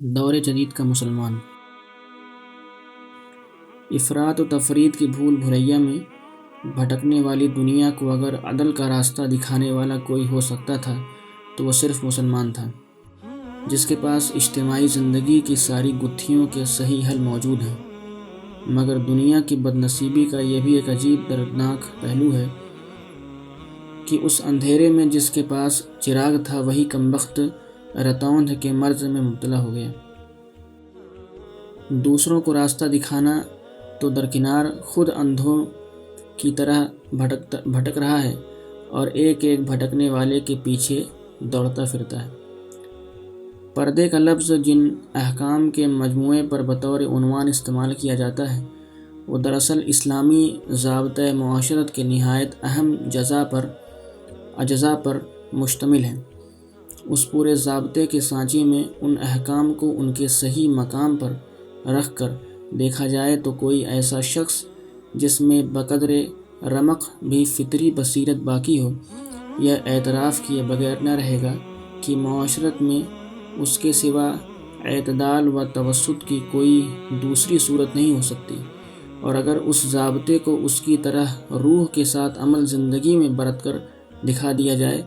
دور جدید کا مسلمان۔ افراط و تفریط کی بھول بھلیا میں بھٹکنے والی دنیا کو اگر عدل کا راستہ دکھانے والا کوئی ہو سکتا تھا تو وہ صرف مسلمان تھا، جس کے پاس اجتماعی زندگی کی ساری گتھیوں کے صحیح حل موجود ہیں۔ مگر دنیا کی بد نصیبی کا یہ بھی ایک عجیب دردناک پہلو ہے کہ اس اندھیرے میں جس کے پاس چراغ تھا وہی کمبخت رتوند کے مرض میں مبتلا ہو گیا۔ دوسروں کو راستہ دکھانا تو درکنار خود اندھوں کی طرح بھٹک رہا ہے اور ایک ایک بھٹکنے والے کے پیچھے دوڑتا پھرتا ہے۔ پردے کا لفظ جن احکام کے مجموعے پر بطور عنوان استعمال کیا جاتا ہے وہ دراصل اسلامی ضابطۂ معاشرت کے نہایت اہم اجزاء پر مشتمل ہے۔ اس پورے ضابطے کے سانچے میں ان احکام کو ان کے صحیح مقام پر رکھ کر دیکھا جائے تو کوئی ایسا شخص جس میں بقدر رمق بھی فطری بصیرت باقی ہو، یہ اعتراف کیے بغیر نہ رہے گا کہ معاشرت میں اس کے سوا اعتدال و توسط کی کوئی دوسری صورت نہیں ہو سکتی، اور اگر اس ضابطے کو اس کی طرح روح کے ساتھ عمل زندگی میں برت کر دکھا دیا جائے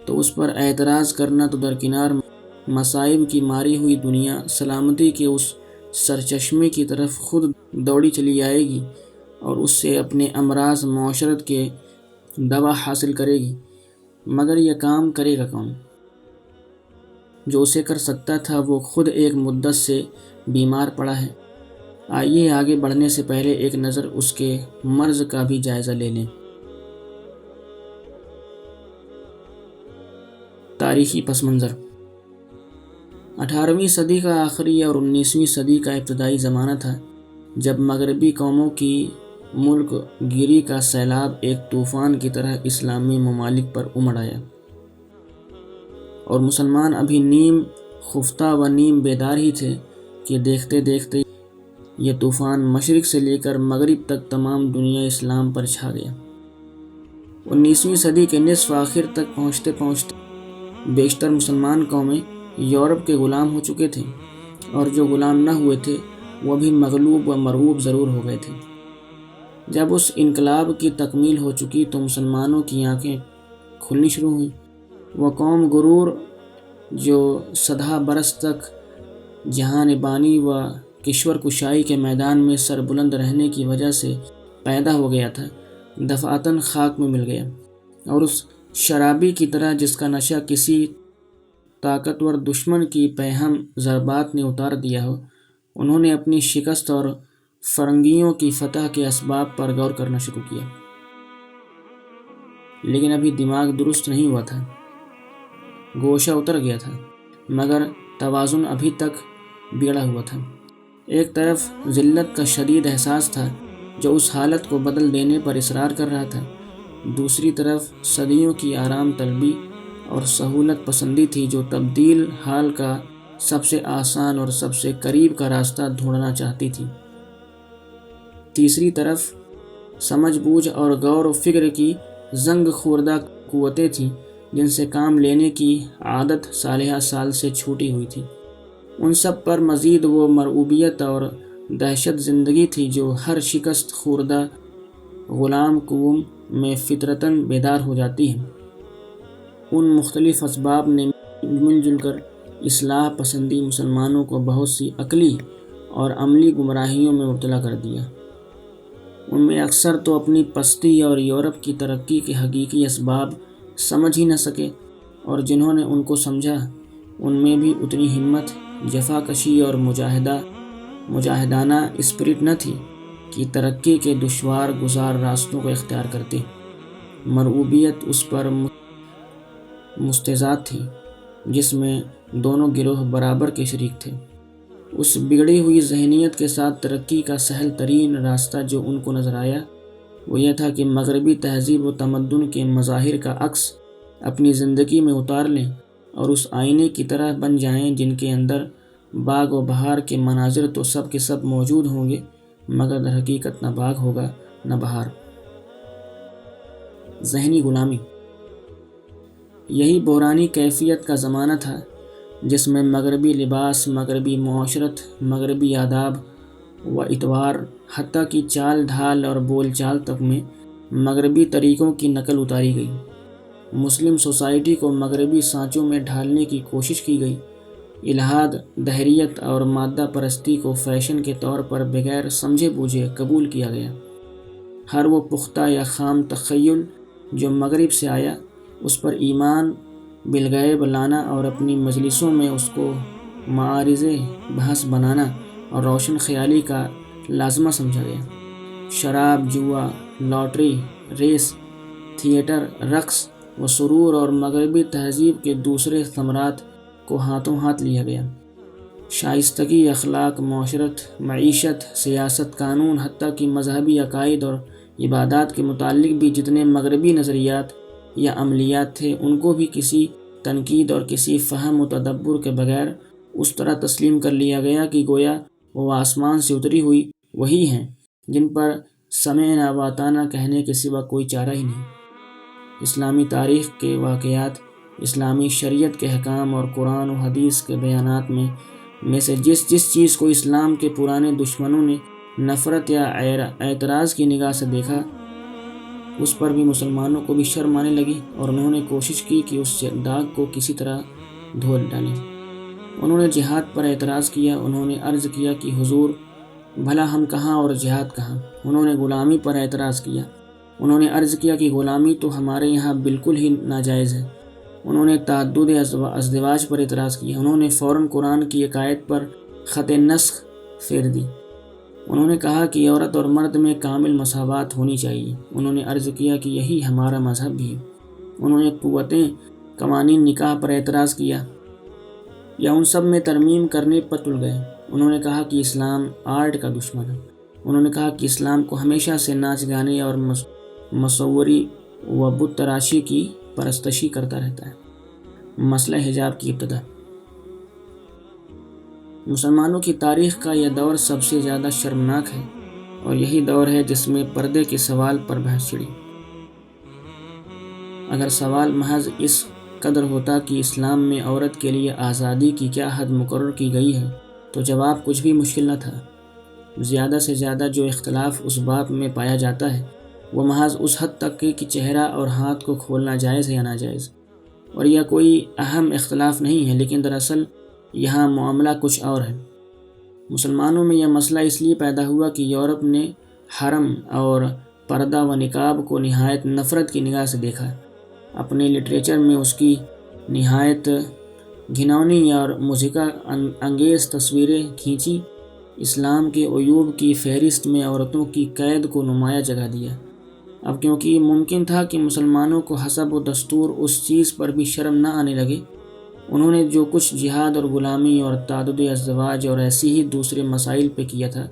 تو اس پر اعتراض کرنا تو درکنار مصائب کی ماری ہوئی دنیا سلامتی کے اس سرچشمے کی طرف خود دوڑی چلی آئے گی اور اس سے اپنے امراض معاشرت کے دوا حاصل کرے گی۔ مگر یہ کام کرے گا کون؟ جو اسے کر سکتا تھا وہ خود ایک مدت سے بیمار پڑا ہے۔ آئیے آگے بڑھنے سے پہلے ایک نظر اس کے مرض کا بھی جائزہ لے لیں۔ تاریخی پس منظر: 18ویں صدی کا آخری اور 19ویں صدی کا ابتدائی زمانہ تھا جب مغربی قوموں کی ملک گیری کا سیلاب ایک طوفان کی طرح اسلامی ممالک پر امڑ آیا، اور مسلمان ابھی نیم خفتہ و نیم بیدار ہی تھے کہ دیکھتے دیکھتے یہ طوفان مشرق سے لے کر مغرب تک تمام دنیا اسلام پر چھا گیا۔ 19ویں صدی کے نصف آخر تک پہنچتے پہنچتے بیشتر مسلمان قومیں یورپ کے غلام ہو چکے تھے، اور جو غلام نہ ہوئے تھے وہ بھی مغلوب و مرعوب ضرور ہو گئے تھے۔ جب اس انقلاب کی تکمیل ہو چکی تو مسلمانوں کی آنکھیں کھلنی شروع ہوئیں۔ وہ قوم غرور جو صدہا برس تک جہان بانی و کشور کشائی کے میدان میں سر بلند رہنے کی وجہ سے پیدا ہو گیا تھا، دفعتاً خاک میں مل گیا، اور اس شرابی کی طرح جس کا نشہ کسی طاقتور دشمن کی پیہم ضربات نے اتار دیا ہو، انہوں نے اپنی شکست اور فرنگیوں کی فتح کے اسباب پر غور کرنا شروع کیا۔ لیکن ابھی دماغ درست نہیں ہوا تھا، گوشہ اتر گیا تھا، مگر توازن ابھی تک بگڑا ہوا تھا۔ ایک طرف ذلت کا شدید احساس تھا جو اس حالت کو بدل دینے پر اصرار کر رہا تھا، دوسری طرف صدیوں کی آرام طلبی اور سہولت پسندی تھی جو تبدیل حال کا سب سے آسان اور سب سے قریب کا راستہ ڈھونڈنا چاہتی تھی۔ تیسری طرف سمجھ بوجھ اور غور و فکر کی زنگ خوردہ قوتیں تھیں جن سے کام لینے کی عادت سالہ سال سے چھوٹی ہوئی تھی۔ ان سب پر مزید وہ مرعوبیت اور دہشت زندگی تھی جو ہر شکست خوردہ غلام قوم میں فطرتاً بیدار ہو جاتی ہے۔ ان مختلف اسباب نے مل جل کر اصلاح پسندی مسلمانوں کو بہت سی عقلی اور عملی گمراہیوں میں مبتلا کر دیا۔ ان میں اکثر تو اپنی پستی اور یورپ کی ترقی کے حقیقی اسباب سمجھ ہی نہ سکے، اور جنہوں نے ان کو سمجھا ان میں بھی اتنی ہمت، جفا کشی اور مجاہدانہ اسپرٹ نہ تھی کہ ترقی کے دشوار گزار راستوں کو اختیار کرتے۔ مرعوبیت اس پر مستضاد تھی جس میں دونوں گروہ برابر کے شریک تھے۔ اس بگڑی ہوئی ذہنیت کے ساتھ ترقی کا سہل ترین راستہ جو ان کو نظر آیا وہ یہ تھا کہ مغربی تہذیب و تمدن کے مظاہر کا عکس اپنی زندگی میں اتار لیں اور اس آئینے کی طرح بن جائیں جن کے اندر باغ و بہار کے مناظر تو سب کے سب موجود ہوں گے، مگر در حقیقت نہ باغ ہوگا نہ بہار۔ ذہنی غلامی: یہی بحرانی کیفیت کا زمانہ تھا جس میں مغربی لباس، مغربی معاشرت، مغربی آداب و اطوار، حتیٰ کہ چال ڈھال اور بول چال تک میں مغربی طریقوں کی نقل اتاری گئی۔ مسلم سوسائٹی کو مغربی سانچوں میں ڈھالنے کی کوشش کی گئی۔ الحاد، دہریت اور مادہ پرستی کو فیشن کے طور پر بغیر سمجھے بوجھے قبول کیا گیا۔ ہر وہ پختہ یا خام تخیل جو مغرب سے آیا، اس پر ایمان بالغیب لانا اور اپنی مجلسوں میں اس کو معارض بحث بنانا اور روشن خیالی کا لازمہ سمجھا گیا۔ شراب، جوا، لاٹری، ریس، تھیٹر، رقص و سرور اور مغربی تہذیب کے دوسرے ثمرات کو ہاتھوں ہاتھ لیا گیا۔ شائستگی، اخلاق، معاشرت، معیشت، سیاست، قانون، حتیٰ کہ مذہبی عقائد اور عبادات کے متعلق بھی جتنے مغربی نظریات یا عملیات تھے، ان کو بھی کسی تنقید اور کسی فہم و تدبر کے بغیر اس طرح تسلیم کر لیا گیا کہ گویا وہ آسمان سے اتری ہوئی وہی ہیں جن پر سمعنا و اطعنا کہنے کے سوا کوئی چارہ ہی نہیں۔ اسلامی تاریخ کے واقعات، اسلامی شریعت کے احکام اور قرآن و حدیث کے بیانات میں سے جس چیز کو اسلام کے پرانے دشمنوں نے نفرت یا اعتراض کی نگاہ سے دیکھا، اس پر بھی مسلمانوں کو بھی شرم آنے لگی اور انہوں نے کوشش کی کہ اس داغ کو کسی طرح دھو ڈالیں۔ انہوں نے جہاد پر اعتراض کیا۔ انہوں نے عرض کیا کہ حضور، بھلا ہم کہاں اور جہاد کہاں؟ انہوں نے غلامی پر اعتراض کیا۔ انہوں نے عرض کیا کہ غلامی تو ہمارے یہاں بالکل ہی ناجائز ہے۔ انہوں نے تعدد ازدواج پر اعتراض کیا۔ انہوں نے فوراً قرآن کی ایک آیت پر خط نسخ پھیر دی۔ انہوں نے کہا کہ عورت اور مرد میں کامل مساوات ہونی چاہیے۔ انہوں نے عرض کیا کہ یہی ہمارا مذہب بھی ہے۔ انہوں نے قوتیں قوانین نکاح پر اعتراض کیا یا ان سب میں ترمیم کرنے پر تل گئے۔ انہوں نے کہا کہ اسلام آرٹ کا دشمن ہے۔ انہوں نے کہا کہ اسلام کو ہمیشہ سے ناچ گانے اور مصوری و بت تراشی کی پرستشی کرتا رہتا ہے۔ مسئلہ حجاب کی ابتدا۔ مسلمانوں کی تاریخ کا یہ دور سب سے زیادہ شرمناک ہے اور یہی دور ہے جس میں پردے کے سوال پر بحث چھڑی۔ اگر سوال محض اس قدر ہوتا کہ اسلام میں عورت کے لیے آزادی کی کیا حد مقرر کی گئی ہے تو جواب کچھ بھی مشکل نہ تھا۔ زیادہ سے زیادہ جو اختلاف اس باب میں پایا جاتا ہے وہ محض اس حد تک کہ چہرہ اور ہاتھ کو کھولنا جائز ہے یا ناجائز، اور یہ کوئی اہم اختلاف نہیں ہے، لیکن دراصل یہاں معاملہ کچھ اور ہے۔ مسلمانوں میں یہ مسئلہ اس لیے پیدا ہوا کہ یورپ نے حرم اور پردہ و نقاب کو نہایت نفرت کی نگاہ سے دیکھا، اپنے لٹریچر میں اس کی نہایت گھناؤنی اور مضحکہ انگیز تصویریں کھینچی، اسلام کے عیوب کی فہرست میں عورتوں کی قید کو نمایاں جگہ دیا۔ اب کیونکہ یہ ممکن تھا کہ مسلمانوں کو حسب و دستور اس چیز پر بھی شرم نہ آنے لگے، انہوں نے جو کچھ جہاد اور غلامی اور تعدد ازدواج اور ایسی ہی دوسرے مسائل پہ کیا تھا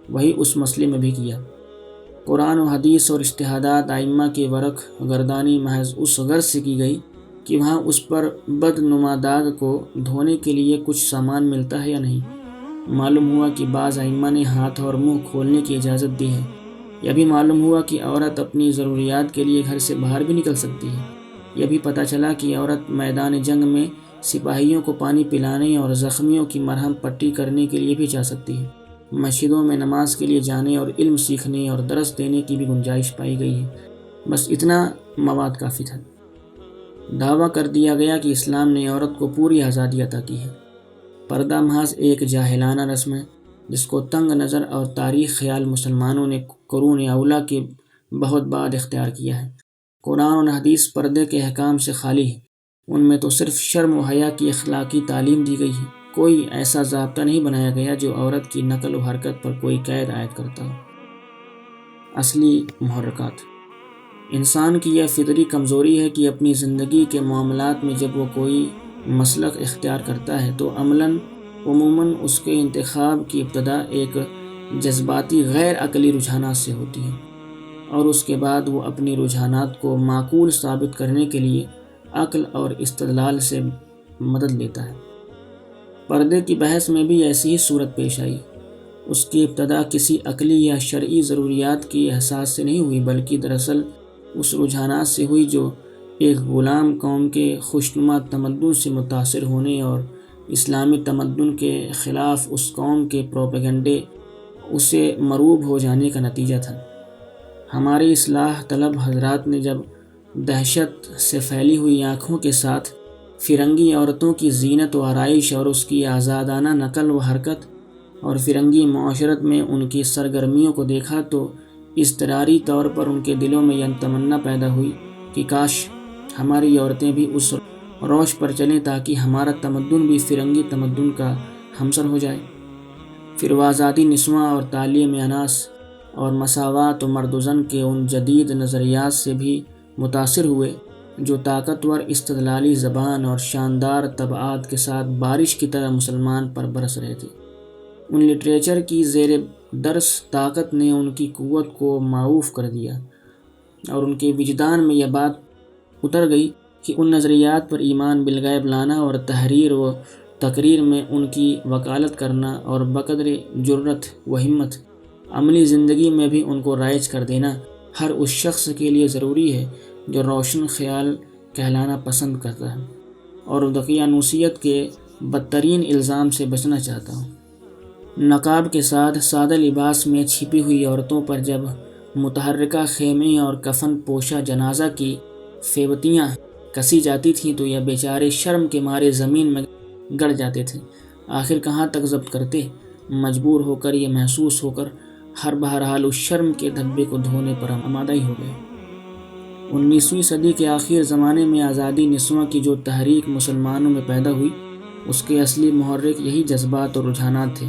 وہی اس مسئلے میں بھی کیا۔ قرآن و حدیث اور اجتہادات ائمہ کی ورق گردانی محض اس غرض سے کی گئی کہ وہاں اس پر بدنما داغ کو دھونے کے لیے کچھ سامان ملتا ہے یا نہیں۔ معلوم ہوا کہ بعض ائمہ نے ہاتھ اور منہ کھولنے کی اجازت دی ہے۔ یہ بھی معلوم ہوا کہ عورت اپنی ضروریات کے لیے گھر سے باہر بھی نکل سکتی ہے۔ یہ بھی پتہ چلا کہ عورت میدان جنگ میں سپاہیوں کو پانی پلانے اور زخمیوں کی مرہم پٹی کرنے کے لیے بھی جا سکتی ہے۔ مسجدوں میں نماز کے لیے جانے اور علم سیکھنے اور درس دینے کی بھی گنجائش پائی گئی ہے۔ بس اتنا مواد کافی تھا۔ دعویٰ کر دیا گیا کہ اسلام نے عورت کو پوری آزادی عطا کی ہے۔ پردہ محض ایک جاہلانہ رسم ہے جس کو تنگ نظر اور تاریخ خیال مسلمانوں نے قرون اولیٰ کے بہت بعد اختیار کیا ہے۔ قرآن اور حدیث پردے کے احکام سے خالی ہے۔ ان میں تو صرف شرم و حیا کی اخلاقی تعلیم دی گئی ہے۔ کوئی ایسا ضابطہ نہیں بنایا گیا جو عورت کی نقل و حرکت پر کوئی قید عائد کرتا ہو۔ اصلی محرکات۔ انسان کی یہ فطری کمزوری ہے کہ اپنی زندگی کے معاملات میں جب وہ کوئی مسلک اختیار کرتا ہے تو عموماً اس کے انتخاب کی ابتدا ایک جذباتی غیر عقلی رجحانات سے ہوتی ہے، اور اس کے بعد وہ اپنی رجحانات کو معقول ثابت کرنے کے لیے عقل اور استدلال سے مدد لیتا ہے۔ پردے کی بحث میں بھی ایسی ہی صورت پیش آئی۔ اس کی ابتدا کسی عقلی یا شرعی ضروریات کی احساس سے نہیں ہوئی، بلکہ دراصل اس رجحانات سے ہوئی جو ایک غلام قوم کے خوشنما تمدن سے متاثر ہونے اور اسلامی تمدن کے خلاف اس قوم کے پروپیگنڈے اسے مروب ہو جانے کا نتیجہ تھا۔ ہماری اصلاح طلب حضرات نے جب دہشت سے پھیلی ہوئی آنکھوں کے ساتھ فرنگی عورتوں کی زینت و آرائش اور اس کی آزادانہ نقل و حرکت اور فرنگی معاشرت میں ان کی سرگرمیوں کو دیکھا تو اضطراری طور پر ان کے دلوں میں یہ تمنا پیدا ہوئی کہ کاش ہماری عورتیں بھی اس روش پر چلیں تاکہ ہمارا تمدن بھی فرنگی تمدن کا ہمسر ہو جائے۔ پھر وہ آزادی نسواں اور تعلیم اناث اور مساوات و مرد و زن کے ان جدید نظریات سے بھی متاثر ہوئے جو طاقتور استدلالی زبان اور شاندار طبعات کے ساتھ بارش کی طرح مسلمان پر برس رہے تھے۔ ان لٹریچر کی زیر درس طاقت نے ان کی قوت کو معوف کر دیا اور ان کے وجدان میں یہ بات اتر گئی کہ ان نظریات پر ایمان بالغیب لانا اور تحریر و تقریر میں ان کی وکالت کرنا اور بقدر جرت و ہمت عملی زندگی میں بھی ان کو رائج کر دینا ہر اس شخص کے لیے ضروری ہے جو روشن خیال کہلانا پسند کرتا ہے اور دقیانوسیت کے بدترین الزام سے بچنا چاہتا ہوں۔ نقاب کے ساتھ سادہ لباس میں چھپی ہوئی عورتوں پر جب متحرکہ خیمے اور کفن پوشہ جنازہ کی فیوتیاں کسی جاتی تھیں تو یہ بیچارے شرم کے مارے زمین میں گڑ جاتے تھے۔ آخر کہاں تک ضبط کرتے؟ مجبور ہو کر یہ محسوس ہو کر ہر بہرحال اس شرم کے دھبے کو دھونے پر آمادہ ہی ہو گئے۔ 19ویں صدی کے آخر زمانے میں آزادی نسواں کی جو تحریک مسلمانوں میں پیدا ہوئی اس کے اصلی محرک یہی جذبات اور رجحانات تھے۔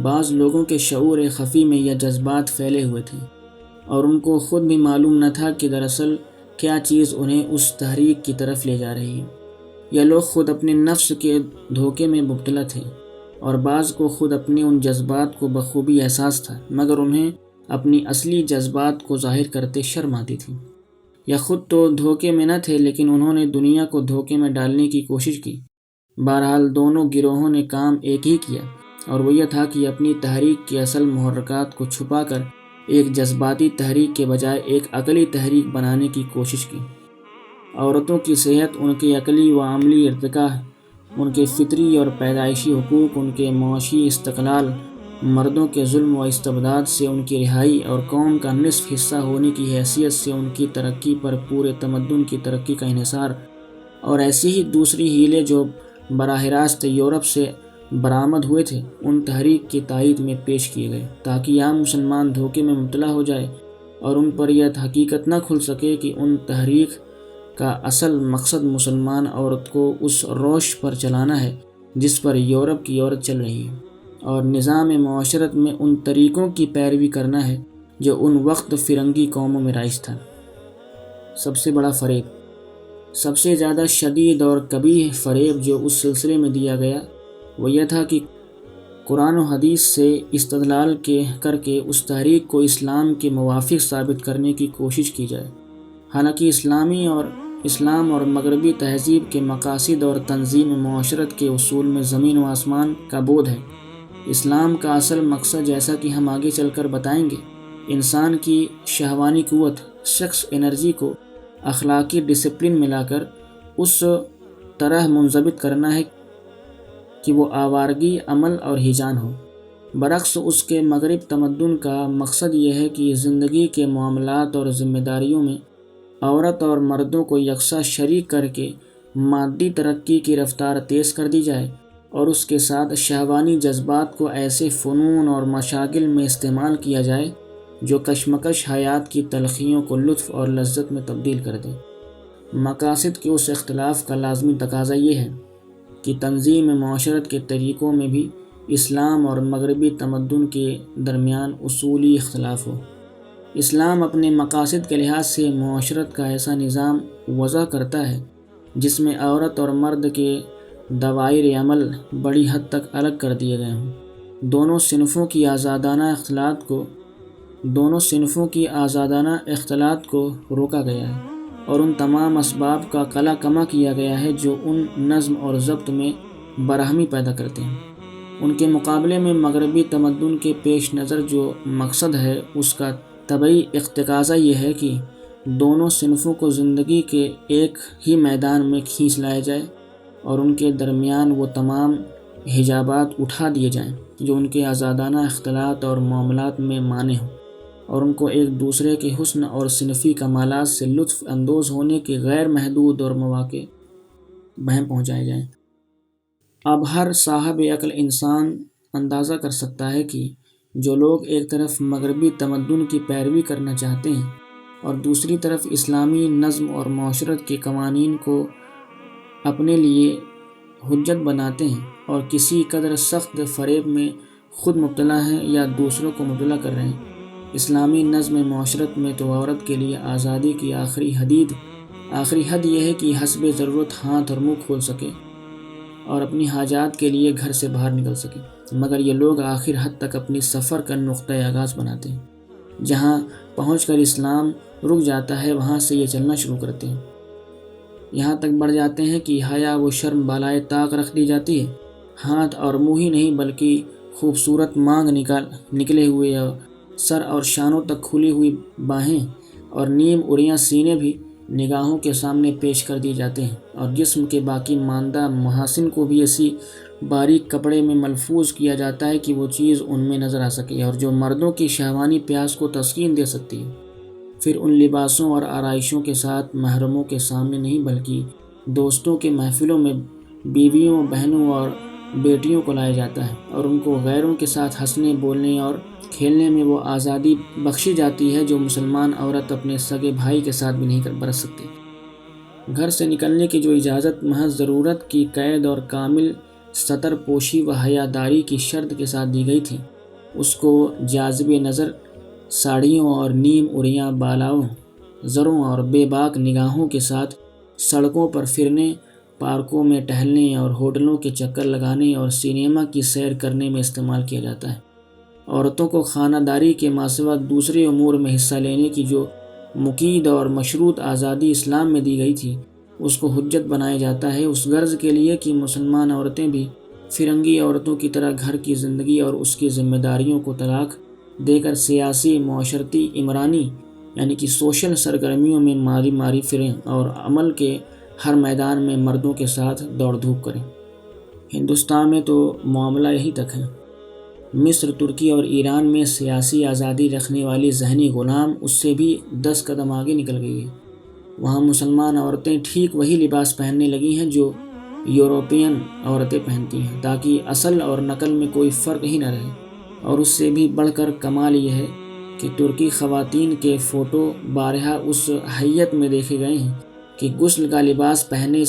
بعض لوگوں کے شعور خفی میں یہ جذبات پھیلے ہوئے تھے اور ان کو خود بھی معلوم نہ تھا کہ دراصل کیا چیز انہیں اس تحریک کی طرف لے جا رہی ہے۔ یہ لوگ خود اپنے نفس کے دھوکے میں مبتلا تھے اور بعض کو خود اپنے ان جذبات کو بخوبی احساس تھا مگر انہیں اپنی اصلی جذبات کو ظاہر کرتے شرم آتی تھی۔ یہ خود تو دھوکے میں نہ تھے لیکن انہوں نے دنیا کو دھوکے میں ڈالنے کی کوشش کی۔ بہرحال دونوں گروہوں نے کام ایک ہی کیا اور وہ یہ تھا کہ اپنی تحریک کے اصل محرکات کو چھپا کر ایک جذباتی تحریک کے بجائے ایک عقلی تحریک بنانے کی کوشش کی۔ عورتوں کی صحت، ان کے عقلی و عملی ارتقاء، ان کے فطری اور پیدائشی حقوق، ان کے معاشی استقلال، مردوں کے ظلم و استبداد سے ان کی رہائی اور قوم کا نصف حصہ ہونے کی حیثیت سے ان کی ترقی پر پورے تمدن کی ترقی کا انحصار اور ایسی ہی دوسری ہیلے جو براہ راست یورپ سے برآمد ہوئے تھے ان تحریک کی تائید میں پیش کیے گئے تاکہ عام مسلمان دھوکے میں مبتلا ہو جائے اور ان پر یہ حقیقت نہ کھل سکے کہ ان تحریک کا اصل مقصد مسلمان عورت کو اس روش پر چلانا ہے جس پر یورپ کی عورت چل رہی ہے اور نظام معاشرت میں ان طریقوں کی پیروی کرنا ہے جو ان وقت فرنگی قوموں میں رائج تھا۔ سب سے بڑا فریب، سب سے زیادہ شدید اور قبیح فریب جو اس سلسلے میں دیا گیا وہ یہ تھا کہ قرآن و حدیث سے استدلال کر کے اس تحریک کو اسلام کے موافق ثابت کرنے کی کوشش کی جائے۔ حالانکہ اسلام اور مغربی تہذیب کے مقاصد اور تنظیم معاشرت کے اصول میں زمین و آسمان کا بعد ہے۔ اسلام کا اصل مقصد جیسا کہ ہم آگے چل کر بتائیں گے انسان کی شہوانی قوت سیکس انرجی کو اخلاقی ڈسپلن میں لا کر اس طرح منضبط کرنا ہے کہ وہ آوارگی عمل اور ہیجان ہو۔ برعکس اس کے مغرب تمدن کا مقصد یہ ہے کہ زندگی کے معاملات اور ذمہ داریوں میں عورت اور مردوں کو یکساں شریک کر کے مادی ترقی کی رفتار تیز کر دی جائے اور اس کے ساتھ شہوانی جذبات کو ایسے فنون اور مشاغل میں استعمال کیا جائے جو کشمکش حیات کی تلخیوں کو لطف اور لذت میں تبدیل کر دیں۔ مقاصد کے اس اختلاف کا لازمی تقاضا یہ ہے کہ تنظیم معاشرت کے طریقوں میں بھی اسلام اور مغربی تمدن کے درمیان اصولی اختلاف ہو۔ اسلام اپنے مقاصد کے لحاظ سے معاشرت کا ایسا نظام وضع کرتا ہے جس میں عورت اور مرد کے دوائر عمل بڑی حد تک الگ کر دیے گئے ہوں۔ دونوں صنفوں کی آزادانہ اختلاط کو روکا گیا ہے اور ان تمام اسباب کا قلع کما کیا گیا ہے جو ان نظم اور ضبط میں برہمی پیدا کرتے ہیں۔ ان کے مقابلے میں مغربی تمدن کے پیش نظر جو مقصد ہے اس کا طبعی اقتضا یہ ہے کہ دونوں صنفوں کو زندگی کے ایک ہی میدان میں کھینچ لایا جائے اور ان کے درمیان وہ تمام حجابات اٹھا دیے جائیں جو ان کے آزادانہ اختلاط اور معاملات میں مانع ہوں، اور ان کو ایک دوسرے کے حسن اور صنفی کمالات سے لطف اندوز ہونے کے غیر محدود اور مواقع بہم پہنچائے جائیں۔ اب ہر صاحب عقل انسان اندازہ کر سکتا ہے کہ جو لوگ ایک طرف مغربی تمدن کی پیروی کرنا چاہتے ہیں اور دوسری طرف اسلامی نظم اور معاشرت کے قوانین کو اپنے لیے حجت بناتے ہیں اور کسی قدر سخت فریب میں خود مبتلا ہیں یا دوسروں کو مبتلا کر رہے ہیں، اسلامی نظم معاشرت میں تو عورت کے لیے آزادی کی آخری حد یہ ہے کہ حسب ضرورت ہاتھ اور منہ کھول سکے اور اپنی حاجات کے لیے گھر سے باہر نکل سکے، مگر یہ لوگ آخر حد تک اپنی سفر کا نقطہ آغاز بناتے ہیں۔ جہاں پہنچ کر اسلام رک جاتا ہے وہاں سے یہ چلنا شروع کرتے ہیں، یہاں تک بڑھ جاتے ہیں کہ حیا و شرم بالائے طاق رکھ دی جاتی ہے۔ ہاتھ اور منہ ہی نہیں بلکہ خوبصورت مانگ نکلے ہوئے سر اور شانوں تک کھلی ہوئی باہیں اور نیم اڑیاں سینے بھی نگاہوں کے سامنے پیش کر دیے جاتے ہیں، اور جسم کے باقی ماندہ محاسن کو بھی ایسی باریک کپڑے میں ملفوظ کیا جاتا ہے کہ وہ چیز ان میں نظر آ سکے اور جو مردوں کی شہوانی پیاس کو تسکین دے سکتی ہے۔ پھر ان لباسوں اور آرائشوں کے ساتھ محرموں کے سامنے نہیں بلکہ دوستوں کے محفلوں میں بیویوں، بہنوں اور بیٹیوں کو لایا جاتا ہے، اور ان کو غیروں کے ساتھ ہنسنے، بولنے اور کھیلنے میں وہ آزادی بخشی جاتی ہے جو مسلمان عورت اپنے سگے بھائی کے ساتھ بھی نہیں برت سکتی۔ گھر سے نکلنے کی جو اجازت محض ضرورت کی قید اور کامل ستر پوشی و حیاداری کی شرط کے ساتھ دی گئی تھی، اس کو جاذب نظر ساڑیوں اور نیم اڑیاں بالاؤں، زروں اور بے باک نگاہوں کے ساتھ سڑکوں پر پھرنے، پارکوں میں ٹہلنے اور ہوٹلوں کے چکر لگانے اور سینما کی سیر کرنے میں استعمال کیا جاتا ہے۔ عورتوں کو خانہ داری کے ماسوا دوسرے امور میں حصہ لینے کی جو مقید اور مشروط آزادی اسلام میں دی گئی تھی، اس کو حجت بنایا جاتا ہے اس غرض کے لیے کہ مسلمان عورتیں بھی فرنگی عورتوں کی طرح گھر کی زندگی اور اس کی ذمہ داریوں کو طلاق دے کر سیاسی، معاشرتی، عمرانی یعنی کہ سوشل سرگرمیوں میں ماری پھریں اور عمل کے ہر میدان میں مردوں کے ساتھ دوڑ دھوپ کریں۔ ہندوستان میں تو معاملہ یہی تک ہے۔ مصر، ترکی اور ایران میں سیاسی آزادی رکھنے والی ذہنی غلام اس سے بھی 10 قدم آگے نکل گئی ہے۔ وہاں مسلمان عورتیں ٹھیک وہی لباس پہننے لگی ہیں جو یورپین عورتیں پہنتی ہیں، تاکہ اصل اور نقل میں کوئی فرق ہی نہ رہے۔ اور اس سے بھی بڑھ کر کمال یہ ہے کہ ترکی خواتین کے فوٹو بارہا اس حیت میں دیکھے گئے ہیں کہ غسل کا لباس پہنے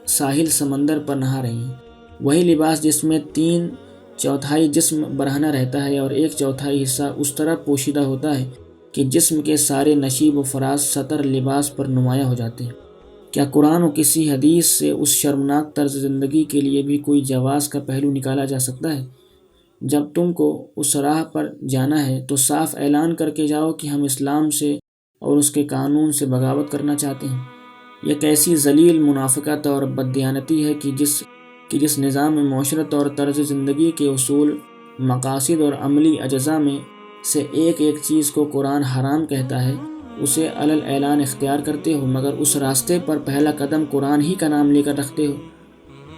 ساحل سمندر پر نہا رہی ہیں، وہی لباس جس میں 3/4 جسم برہنہ رہتا ہے اور 1/4 حصہ اس طرح پوشیدہ ہوتا ہے کہ جسم کے سارے نشیب و فراز سطر لباس پر نمایاں ہو جاتے ہیں۔ کیا قرآن و کسی حدیث سے اس شرمناک طرز زندگی کے لیے بھی کوئی جواز کا پہلو نکالا جا سکتا ہے؟ جب تم کو اس راہ پر جانا ہے تو صاف اعلان کر کے جاؤ کہ ہم اسلام سے اور اس کے قانون سے بغاوت کرنا چاہتے ہیں۔ یہ کیسی ذلیل منافقت اور بددیانتی ہے کہ جس نظام معاشرت اور طرز زندگی کے اصول، مقاصد اور عملی اجزاء میں سے ایک چیز کو قرآن حرام کہتا ہے، اسے علل اعلان اختیار کرتے ہو، مگر اس راستے پر پہلا قدم قرآن ہی کا نام لے کر رکھتے ہو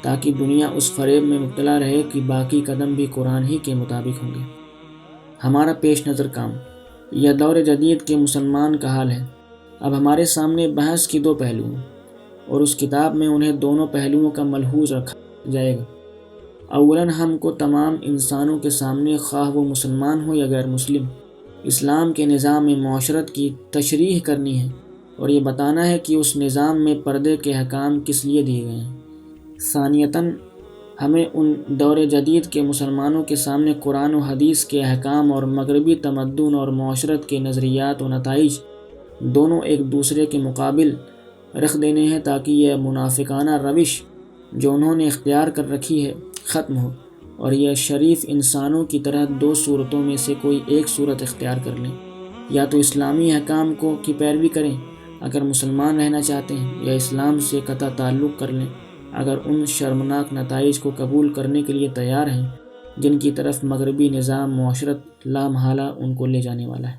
تاکہ دنیا اس فریب میں مبتلا رہے کہ باقی قدم بھی قرآن ہی کے مطابق ہوں گے۔ ہمارا پیش نظر کام، یہ دور جدید کے مسلمان کا حال ہے۔ اب ہمارے سامنے بحث کی 2 پہلو ہیں اور اس کتاب میں انہیں دونوں پہلوؤں کا ملحوظ رکھا جائے گا۔ اولاً ہم کو تمام انسانوں کے سامنے، خواہ وہ مسلمان ہو یا غیر مسلم، اسلام کے نظام معاشرت کی تشریح کرنی ہے اور یہ بتانا ہے کہ اس نظام میں پردے کے احکام کس لیے دیے گئے ہیں۔ ثانیتاً ہمیں ان دور جدید کے مسلمانوں کے سامنے قرآن و حدیث کے احکام اور مغربی تمدن اور معاشرت کے نظریات و نتائج دونوں ایک دوسرے کے مقابل رکھ دینے ہیں تاکہ یہ منافقانہ روش جو انہوں نے اختیار کر رکھی ہے ختم ہو اور یہ شریف انسانوں کی طرح 2 صورتوں میں سے کوئی ایک صورت اختیار کر لیں، یا تو اسلامی احکام کی پیروی کریں اگر مسلمان رہنا چاہتے ہیں، یا اسلام سے قطع تعلق کر لیں اگر ان شرمناک نتائج کو قبول کرنے کے لیے تیار ہیں جن کی طرف مغربی نظام معاشرت لا محالہ ان کو لے جانے والا ہے۔